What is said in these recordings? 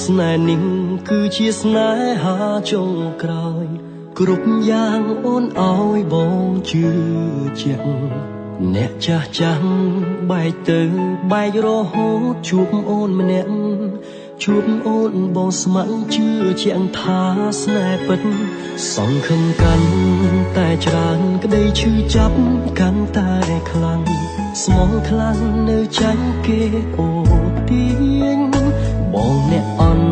ស្នេហ៍នេះគឺជាស្នេហាចុងក្រោយគ្រប់យ៉ាងអូនឲ្យបងជឿជាក់អ្នកចាស់ចាំបែកទៅបែករហូតជួបអូនម្នាក់ជួបអូនបងស្ម័គ្រជឿជាក់ថាស្នេហ៍ពិតសង្ឃឹមកាន់តែច្រើនក្តីឈឺចាប់កាន់តែខ្លាំងស្មងខ្លាំងនៅចាញ់គេអូទាញបងអ្នកអន់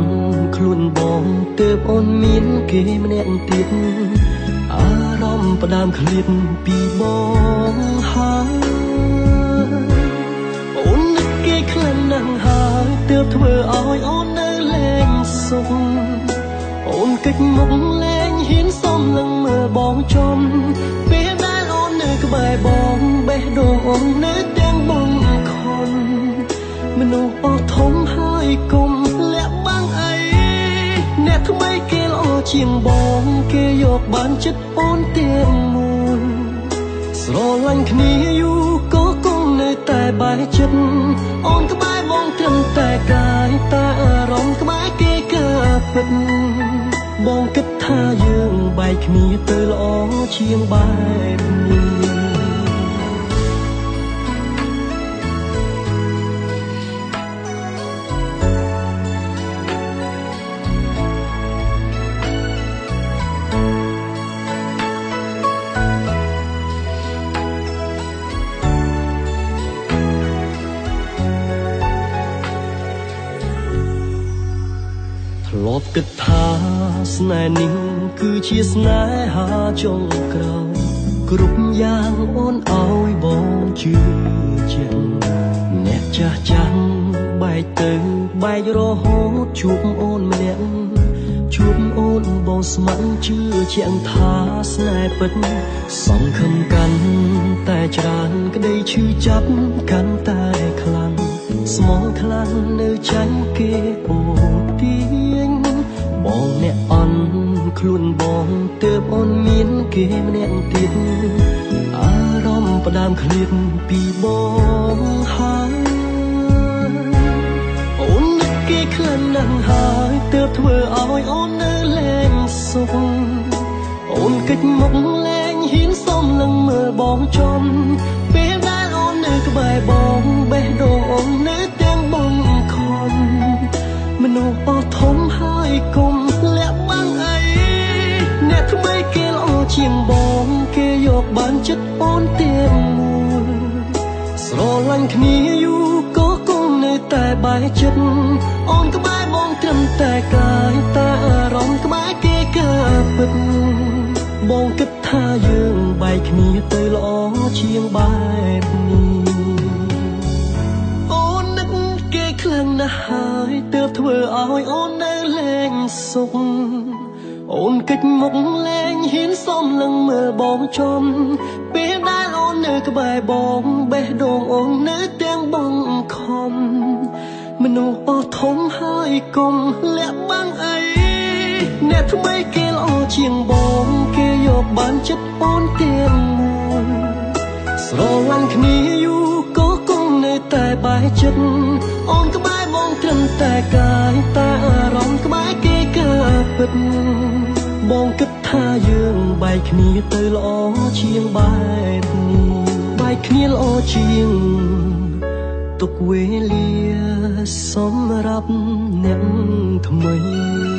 ខ្លួនបងទើបអូនមានគេម្នាក់ទៀតអារម្មណ៍ផ្ដើមឃ្លាតពីបងហើយអូននឹកគេខ្លាំងណាស់ហើយទើបធ្វើឲ្យអូននៅលែងសុខអូនកិច្ចមុខលែងហ៊ានសុំនឹងមើលបងចំពេលដែលអូននៅក្បែរបងបេះដូងអូននៅទាំងបងខំមនុស្សអស់ធំហើយគុំលាក់បាំងអីអ្នកថ្មីគេល្អជាងបងគេយកបានចិត្តអូនទាំងមួយស្រឡាញ់គ្នាយូរក៏គង់នៅតែបែកចិត្តអូនក្បែរបងត្រឹមតែកាយតែអារម្មណ៍ក្បែរគេកើពិតបងគិតថាយើងបែកគ្នាទៅល្អជាងបែបនេះធ្លាប់គិតថាស្នេហ៍នេះគឺជាស្នេហាចុងក្រោយគ្រប់យ៉ាងអូនឲ្យបងជឿជាក់អ្នកចាស់ចាំបែកទៅបែករហូតជួបអូនម្នាក់ជួបអូនបងស្ម័គ្រជឿជាក់ថាស្នេហ៍ពិតសង្ឃឹមកាន់តែច្រើនក្តីឈឺចាប់កាន់តែខ្លាំងស្មងខ្លាំងនៅចាញ់គេអូទាញបងអ្នកអន់ខ្លួនបងទើបអូនមានគេម្នាក់ទៀតអារម្មណ៍ផ្ដើមឃ្លាតពីបងហើយអូននឹកគេខ្លាំងណាស់ហើយទើបធ្វើឲ្យអូននៅលែងសុខអូនកិច្ចមុខលែងហ៊ានសុំនឹងមើលបងចំពេលដែលអូននៅក្បែរបងបេះដូងអូននៅទាំងបងខំមនុស្សអស់ធំហើយគុំលាក់បាំងអីអ្នកថ្មីគេល្អជាងបងគេយកបានចិត្តអូនទាំងមួយស្រឡាញ់គ្នាយូរក៏គង់នៅតែបែកចិត្តអូនក្បែរបងត្រឹមតែកាយតែអារម្មណ៍ក្បែរគេកើពិតបងគិតថាយើងបែកគ្នាទៅល្អជាងបែបនេះអូននឹកគេខ្លាំងណាស់ហើយទើបធ្វើឲ្យអូននៅលែងសុខអូនកិច្ចមុខលែងហ៊ានសុំនឹងមើលបងចំពេលដែលអូននៅក្បែរបងបេះដូងអូននៅទាំងបងខំមនុស្សអស់ធំហើយគុំលាក់បាំងអីអ្នកថ្មីគេល្អជាងបងគេយកបានចិត្តអូនទាំងមួយស្រឡាញ់គ្នាយូរក៏គង់នៅតែបែកចិត្តអូនក្បែរបងត្រឹមតែកាយតែអារម្មណ៍ក្បែរគេកើពិតបងគិតថាយើងបែកគ្នាទៅល្អជាងបែបនេះបែកគ្នាល្អជាងទុកវេលាសម្រាប់អ្នកថ្មី